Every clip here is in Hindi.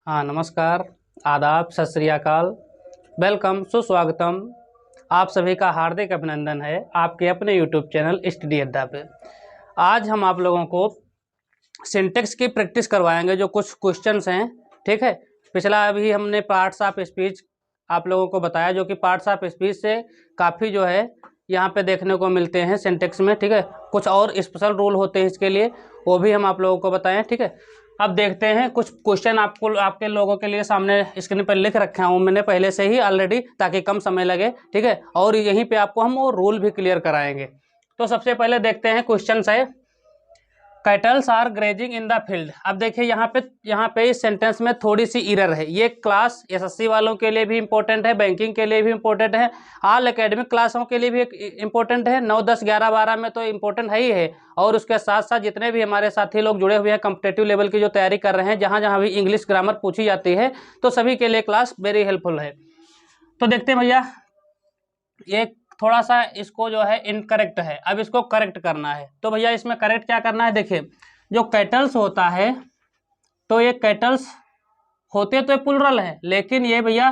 हाँ, नमस्कार, आदाब, सत श्री अकाल, वेलकम, सुस्वागतम। आप सभी का हार्दिक अभिनंदन है आपके अपने यूट्यूब चैनल स्टडी अड्डा पे। आज हम आप लोगों को सिंटेक्स की प्रैक्टिस करवाएंगे, जो कुछ क्वेश्चंस हैं। ठीक है, पिछला अभी हमने पार्ट्स ऑफ स्पीच आप लोगों को बताया, जो कि पार्ट्स ऑफ स्पीच से काफ़ी जो है यहाँ पे देखने को मिलते हैं सिंटेक्स में। ठीक है, कुछ और स्पेशल रूल होते हैं इसके लिए, वो भी हम आप लोगों को बताएं। ठीक है, अब देखते हैं कुछ क्वेश्चन आपके लोगों के लिए सामने स्क्रीन पर लिख रखा हूँ मैंने पहले से ही ऑलरेडी, ताकि कम समय लगे। ठीक है, और यहीं पे आपको हम वो रूल भी क्लियर कराएंगे। तो सबसे पहले देखते हैं क्वेश्चन है, cattles are grazing in the field. अब देखिए यहाँ पे इस सेंटेंस में थोड़ी सी एरर है। ये क्लास एसएससी वालों के लिए भी इंपॉर्टेंट है, बैंकिंग के लिए भी इंपॉर्टेंट है, ऑल एकेडमिक क्लासों के लिए भी इंपॉर्टेंट है। 9, 10, 11, 12 में तो इंपॉर्टेंट है ही है, और उसके साथ साथ जितने भी हमारे साथी लोग जुड़े हुए हैं कॉम्पिटेटिव लेवल की जो तैयारी कर रहे हैं, जहाँ जहाँ भी इंग्लिश ग्रामर पूछी जाती है, तो सभी के लिए क्लास वेरी हेल्पफुल है। तो देखते हैं भैया, ये थोड़ा सा इसको जो है इनकरेक्ट है, अब इसको करेक्ट करना है। तो भैया इसमें करेक्ट क्या करना है, देखिए जो कैटल्स होता है, तो ये कैटल्स होते तो प्लुरल है, लेकिन ये भैया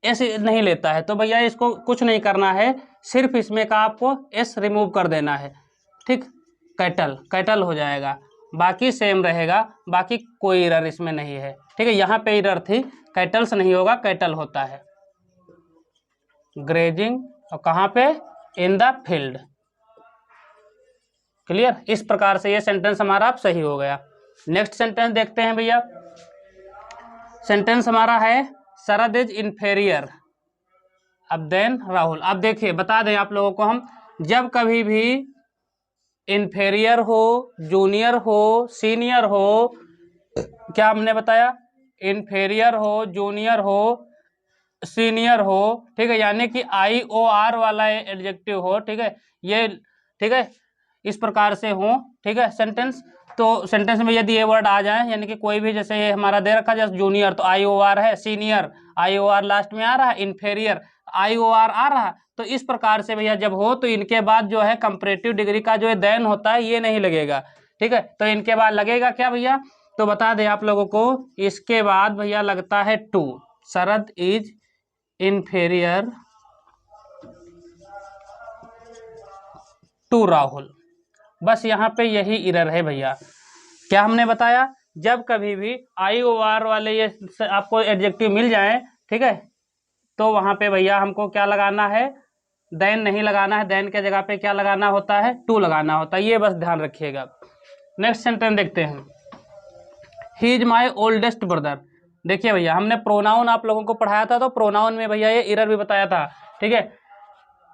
ऐसे नहीं लेता है। तो भैया इसको कुछ नहीं करना है, सिर्फ इसमें का आपको एस रिमूव कर देना है। ठीक, कैटल हो जाएगा, बाकी सेम रहेगा, बाकी कोई एरर इसमें नहीं है। ठीक है, यहाँ पे एरर थी, कैटल्स नहीं होगा, कैटल होता है। ग्रेजिंग और कहाँ पे, इन द फील्ड। क्लियर, इस प्रकार से ये सेंटेंस हमारा अब सही हो गया। नेक्स्ट सेंटेंस देखते हैं भैया। सेंटेंस हमारा है शरद इज इन्फेरियर अब देन राहुल। अब देखिए बता दें आप लोगों को हम, जब कभी भी इन्फेरियर हो, जूनियर हो, सीनियर हो, क्या हमने बताया, इन्फेरियर हो, जूनियर हो, सीनियर हो, ठीक है, यानी कि IOR वाला एडजेक्टिव हो, ठीक है, ये ठीक है, इस प्रकार से हो। ठीक है, सेंटेंस, तो सेंटेंस में यदि ये वर्ड आ जाए, यानी कि कोई भी, जैसे ये हमारा दे रखा जैसे जूनियर तो IOR है, सीनियर IOR लास्ट में आ रहा है, इन्फेरियर IOR आ रहा है, तो इस प्रकार से भैया जब हो तो इनके बाद जो है कंपैरेटिव डिग्री का जो है देन होता है, ये नहीं लगेगा। ठीक है, तो इनके बाद लगेगा क्या भैया, तो बता दें आप लोगों को, इसके बाद भैया लगता है टू। Sharad is inferior to Rahul. बस यहाँ पे यही एरर है भैया। क्या हमने बताया, जब कभी भी IOR वाले ये आपको एडजेक्टिव मिल जाए, ठीक है, तो वहाँ पे भैया हमको क्या लगाना है, देन नहीं लगाना है, देन के जगह पे क्या लगाना होता है, टू लगाना होता है, ये बस ध्यान रखिएगा। नेक्स्ट सेंटेंस देखते हैं, ही इज माई ओल्डेस्ट ब्रदर। देखिए भैया हमने प्रोनाउन आप लोगों को पढ़ाया था, तो प्रोनाउन में भैया ये एरर भी बताया था। ठीक है,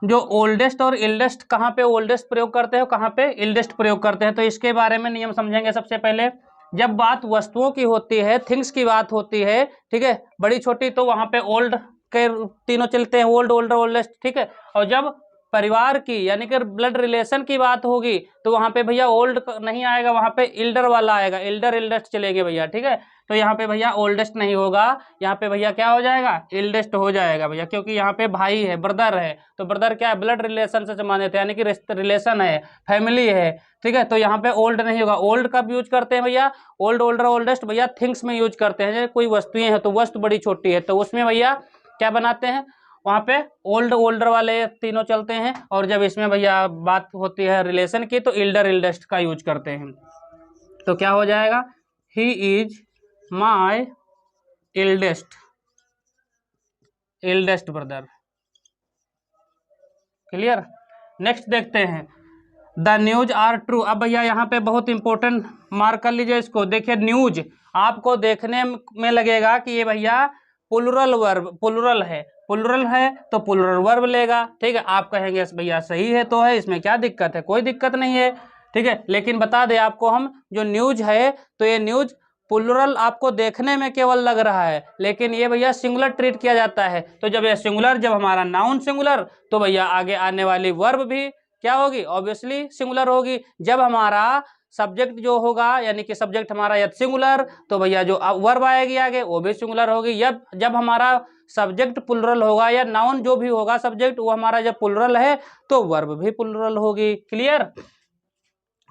जो ओल्डेस्ट और इल्डेस्ट, कहाँ पे ओल्डेस्ट प्रयोग करते हैं, कहाँ पे इल्डेस्ट प्रयोग करते हैं, तो इसके बारे में नियम समझेंगे। सबसे पहले, जब बात वस्तुओं की होती है, थिंग्स की बात होती है, ठीक है, बड़ी छोटी, तो वहाँ पे ओल्ड के तीनों चलते हैं, ओल्ड, ओल्डर, ओल्डेस्ट। ठीक है, और जब परिवार की यानी कि ब्लड रिलेशन की बात होगी, तो वहाँ पे भैया ओल्ड नहीं आएगा, वहाँ पे इल्डर वाला आएगा, इल्डर इल्डेस्ट चलेंगे भैया। ठीक है, तो यहाँ पे भैया ओल्डेस्ट नहीं होगा, यहाँ पे भैया क्या हो जाएगा, इल्डेस्ट हो जाएगा भैया, क्योंकि यहाँ पे भाई है, ब्रदर है, तो ब्रदर क्या है, ब्लड रिलेशन से संबंधित है, यानी कि रिलेशन है, फैमिली है। ठीक है, तो यहाँ पे ओल्ड नहीं होगा। ओल्ड कब यूज करते हैं भैया, ओल्ड, ओल्डर, ओल्डेस्ट भैया थिंग्स में यूज करते हैं। जैसे कोई वस्तुएं हैं, तो वस्तु बड़ी छोटी है, तो उसमें भैया क्या बनाते हैं, वहाँ पे ओल्ड, ओल्डर वाले तीनों चलते हैं, और जब इसमें भैया बात होती है रिलेशन की, तो इल्डर इल्डेस्ट का यूज करते हैं। तो क्या हो जाएगा, he is my eldest brother. Clear, next देखते हैं, द न्यूज आर ट्रू। अब भैया यहाँ पे बहुत इंपॉर्टेंट मार्क कर लीजिए इसको। देखिए न्यूज आपको देखने में लगेगा कि ये भैया प्लुरल वर्ब, प्लुरल है तो प्लुरल वर्ब लेगा। ठीक है, आप कहेंगे भैया सही है तो है, इसमें क्या दिक्कत है, कोई दिक्कत नहीं है। ठीक है, लेकिन बता दें आपको हम, जो न्यूज है, तो ये न्यूज प्लुरल आपको देखने में केवल लग रहा है, लेकिन ये भैया सिंगुलर ट्रीट किया जाता है। तो जब ये सिंगुलर, जब हमारा नाउन सिंगुलर, तो भैया आगे आने वाली वर्ब भी क्या होगी, ऑब्वियसली सिंगुलर होगी। जब हमारा सब्जेक्ट जो होगा, यानी कि सब्जेक्ट हमारा यदि सिंगुलर, तो भैया जो वर्ब आएगी आगे वो भी सिंगुलर होगी। जब हमारा सब्जेक्ट प्लुरल होगा, या नाउन जो भी होगा सब्जेक्ट, वो हमारा जब प्लुरल है, तो वर्ब भी प्लुरल होगी। क्लियर,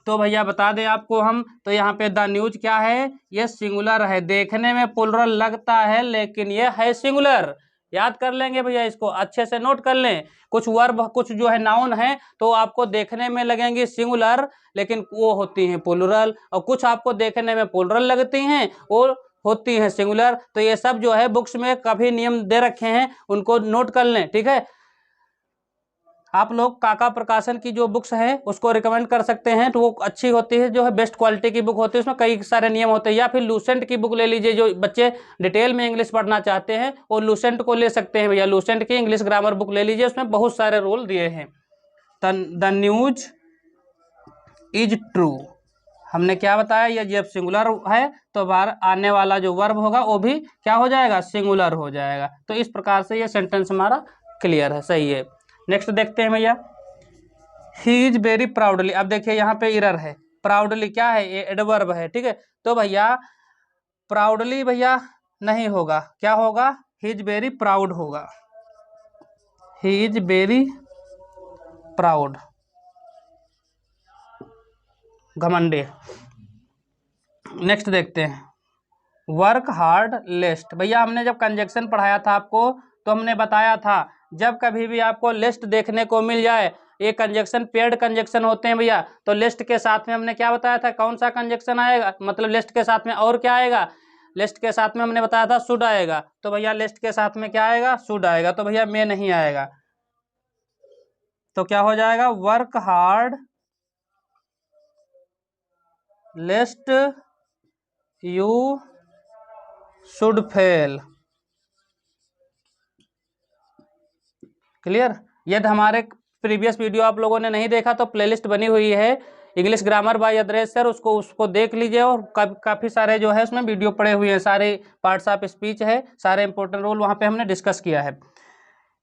तो भैया बता दें आपको हम, तो यहाँ पे द न्यूज क्या है, ये सिंगुलर है। देखने में प्लुरल लगता है लेकिन ये है सिंगुलर। याद कर लेंगे भैया, इसको अच्छे से नोट कर लें। कुछ वर्ब, कुछ जो है नाउन है तो आपको देखने में लगेंगी सिंगुलर लेकिन वो होती हैं प्लुरल, और कुछ आपको देखने में प्लुरल लगती हैं और होती हैं सिंगुलर। तो ये सब जो है बुक्स में काफी नियम दे रखे हैं, उनको नोट कर लें, ठीक है। आप लोग काका प्रकाशन की जो बुक्स हैं उसको रिकमेंड कर सकते हैं, तो वो अच्छी होती है, जो है बेस्ट क्वालिटी की बुक होती है, उसमें कई सारे नियम होते हैं। या फिर लूसेंट की बुक ले लीजिए, जो बच्चे डिटेल में इंग्लिश पढ़ना चाहते हैं वो लूसेंट को ले सकते हैं भैया। लूसेंट की इंग्लिश ग्रामर बुक ले लीजिए, उसमें बहुत सारे रूल दिए हैं। द न्यूज इज ट्रू, हमने क्या बताया, ये जब सिंगुलर है तो बाहर आने वाला जो वर्ब होगा वो भी क्या हो जाएगा, सिंगुलर हो जाएगा। तो इस प्रकार से ये सेंटेंस हमारा क्लियर है, सही है। नेक्स्ट देखते हैं भैया, ही इज वेरी प्राउडली। अब देखिए यहाँ पे एरर है, प्राउडली क्या है, ये एडवर्ब है, ठीक है। तो भैया प्राउडली भैया नहीं होगा, क्या होगा, ही इज वेरी प्राउड होगा, ही इज वेरी प्राउड, घमंडी। नेक्स्ट देखते हैं, वर्क हार्ड लिस्ट। भैया हमने जब कंजक्शन पढ़ाया था आपको तो हमने बताया था जब कभी भी आपको लिस्ट देखने को मिल जाए, ये कंजक्शन पेयर्ड कंजक्शन होते हैं भैया, तो लिस्ट के साथ में हमने क्या बताया था, कौन सा कंजक्शन आएगा, मतलब लिस्ट के साथ में और क्या आएगा, लिस्ट के साथ में हमने बताया था शुड आएगा। तो भैया लिस्ट के साथ में क्या आएगा, शुड आएगा, तो भैया में नहीं आएगा। तो क्या हो जाएगा, work hard list you should fail. Clear. यदि हमारे प्रीवियस वीडियो आप लोगों ने नहीं देखा तो प्लेलिस्ट बनी हुई है इंग्लिश ग्रामर बाय अदरेश सर, उसको देख लीजिए। और काफ़ी सारे जो है उसमें वीडियो पड़े हुए हैं, सारे पार्ट्स ऑफ स्पीच है, सारे इंपॉर्टेंट रूल वहाँ पे हमने डिस्कस किया है।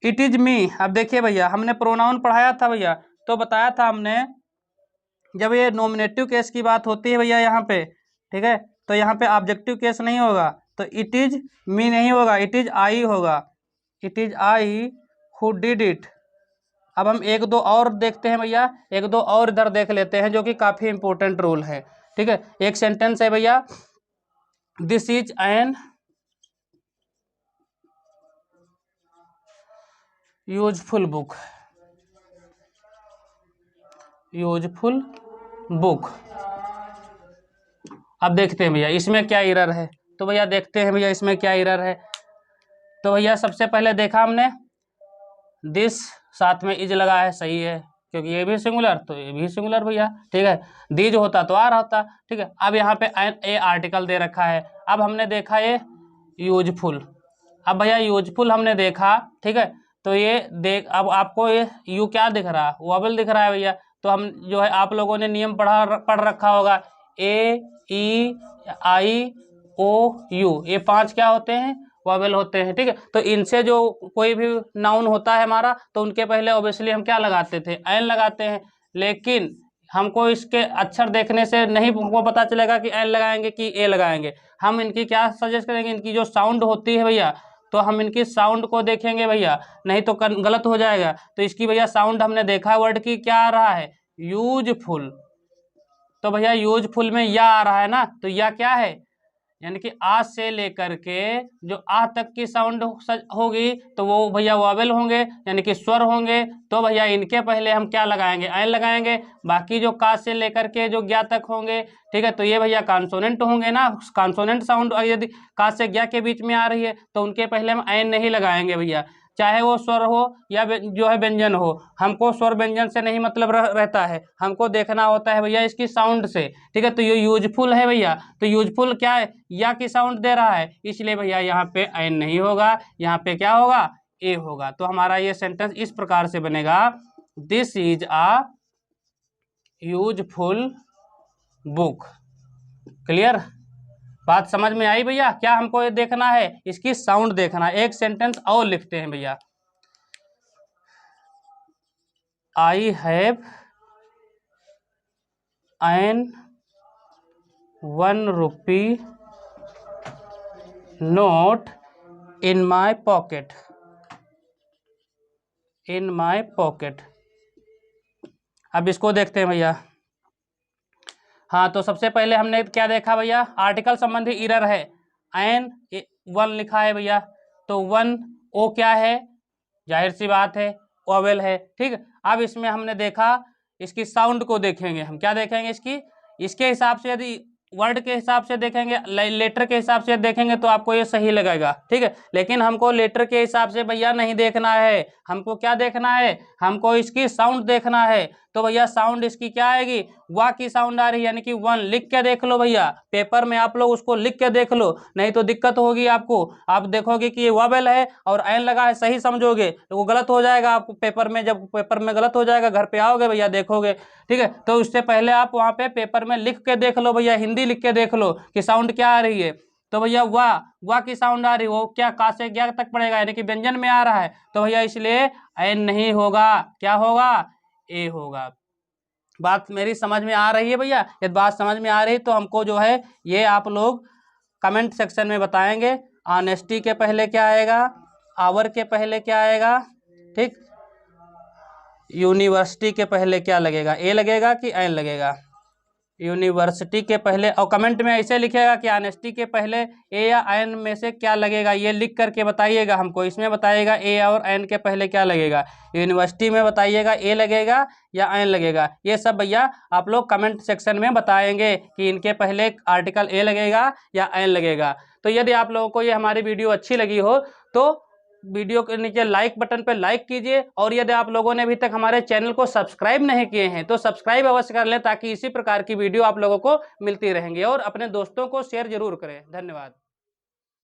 It is me. अब देखिए भैया हमने प्रोनाउन पढ़ाया था भैया, तो बताया था हमने जब ये नॉमिनेटिव केस की बात होती है भैया यहाँ पे, ठीक है, तो यहाँ पे ऑब्जेक्टिव केस नहीं होगा, तो इट इज मी नहीं होगा, इट इज आई होगा, it is I who did it. अब हम एक दो और देखते हैं भैया, एक दो और इधर देख लेते हैं जो कि काफ़ी इंपॉर्टेंट रूल है, ठीक है। एक सेंटेंस है भैया, this is an useful book, useful book. अब देखते हैं भैया इसमें क्या एरर है, तो भैया देखते हैं भैया इसमें क्या एरर है। तो भैया सबसे पहले देखा हमने दिस साथ में इज लगा है, सही है, क्योंकि ये भी सिंगुलर तो ये भी सिंगुलर भैया, ठीक है। दीज होता तो आ रहा होता, ठीक है। अब यहाँ पे ए आर्टिकल दे रखा है। अब हमने देखा ये यूजफुल, अब भैया यूजफुल हमने देखा, ठीक है। तो ये देख, अब आपको ये यू क्या दिख रहा है, वॉवेल दिख रहा है भैया। तो हम जो है आप लोगों ने नियम पढ़ रखा होगा, ए ई आई ओ यू, ये 5 क्या होते हैं, वॉवेल होते हैं, ठीक है। तो इनसे जो कोई भी नाउन होता है हमारा, तो उनके पहले ऑब्वियसली हम क्या लगाते थे, एन लगाते हैं। लेकिन हमको इसके अक्षर देखने से नहीं वो पता चलेगा कि एन लगाएंगे कि ए लगाएंगे। हम इनकी क्या सजेस्ट करेंगे, इनकी जो साउंड होती है भैया, तो हम इनकी साउंड को देखेंगे भैया, नहीं तो गलत हो जाएगा। तो इसकी भैया साउंड हमने देखा वर्ड की क्या आ रहा है, यूजफुल। तो भैया यूजफुल में या आ रहा है ना, तो या क्या है, यानी कि आ से लेकर के जो आ तक की साउंड होगी तो वो भैया वॉवेल होंगे, यानी कि स्वर होंगे। तो भैया इनके पहले हम क्या लगाएंगे, एन लगाएंगे। बाकी जो का से लेकर के जो ज्ञा तक होंगे, ठीक है, तो ये भैया कॉन्सोनेंट होंगे ना, कॉन्सोनेंट साउंड यदि का से ज्ञा के बीच में आ रही है तो उनके पहले हम एन नहीं लगाएंगे भैया, चाहे वो स्वर हो या जो है व्यंजन हो। हमको स्वर व्यंजन से नहीं मतलब रहता है, हमको देखना होता है भैया इसकी साउंड से, ठीक है। तो ये यूजफुल है भैया, तो यूजफुल क्या है, या की साउंड दे रहा है, इसलिए भैया यहाँ पे एन नहीं होगा, यहाँ पे क्या होगा, ए होगा। तो हमारा ये सेंटेंस इस प्रकार से बनेगा, this is a useful book. Clear, बात समझ में आई भैया। क्या हमको ये देखना है, इसकी साउंड देखना है। एक सेंटेंस और लिखते हैं भैया, I have an 1 rupee note in my pocket, in my pocket. अब इसको देखते हैं भैया, हाँ, तो सबसे पहले हमने क्या देखा भैया, आर्टिकल संबंधी एरर है, एन 1 लिखा है भैया, तो 1 ओ क्या है, जाहिर सी बात है ओवेल है, ठीक। अब इसमें हमने देखा, इसकी साउंड को देखेंगे हम, क्या देखेंगे इसके हिसाब से, यदि वर्ड के हिसाब से देखेंगे, लेटर के हिसाब से देखेंगे तो आपको ये सही लगेगा, ठीक है। लेकिन हमको लेटर के हिसाब से भैया नहीं देखना है, हमको क्या देखना है, हमको इसकी साउंड देखना है। तो भैया साउंड इसकी क्या आएगी, वाह की साउंड आ रही है, यानी कि 1। लिख के देख लो भैया, पेपर में आप लोग उसको लिख के देख लो, नहीं तो दिक्कत होगी आपको। आप देखोगे कि ये वोवेल है और एन लगा है, सही समझोगे, तो वो गलत हो जाएगा आपको पेपर में। जब पेपर में गलत हो जाएगा, घर पे आओगे भैया देखोगे, ठीक है। तो उससे पहले आप वहाँ पे पेपर में लिख के देख लो भैया, हिंदी लिख के देख लो कि साउंड क्या आ रही है। तो भैया वाह की साउंड आ रही है, वो क्या का से क्या तक पड़ेगा, यानी कि व्यंजन में आ रहा है, तो भैया इसलिए एन नहीं होगा, क्या होगा, ए होगा। बात मेरी समझ में आ रही है भैया? यदि बात समझ में आ रही तो हमको जो है ये आप लोग कमेंट सेक्शन में बताएंगे। ऑनेस्टी के पहले क्या आएगा, आवर के पहले क्या आएगा, ठीक। यूनिवर्सिटी के पहले क्या लगेगा, ए लगेगा कि एन लगेगा, यूनिवर्सिटी के पहले। और कमेंट में ऐसे लिखेगा कि ऑनेस्टी के पहले ए या एन में से क्या लगेगा, ये लिख करके बताइएगा हमको। इसमें बताइएगा ए और एन के पहले क्या लगेगा, यूनिवर्सिटी में बताइएगा ए लगेगा या एन लगेगा। ये सब भैया आप लोग कमेंट सेक्शन में बताएंगे कि इनके पहले आर्टिकल ए लगेगा या एन लगेगा। तो यदि आप लोगों को ये हमारी वीडियो अच्छी लगी हो तो वीडियो के नीचे लाइक बटन पर लाइक कीजिए, और यदि आप लोगों ने अभी तक हमारे चैनल को सब्सक्राइब नहीं किए हैं तो सब्सक्राइब अवश्य कर लें, ताकि इसी प्रकार की वीडियो आप लोगों को मिलती रहेंगी। और अपने दोस्तों को शेयर जरूर करें। धन्यवाद।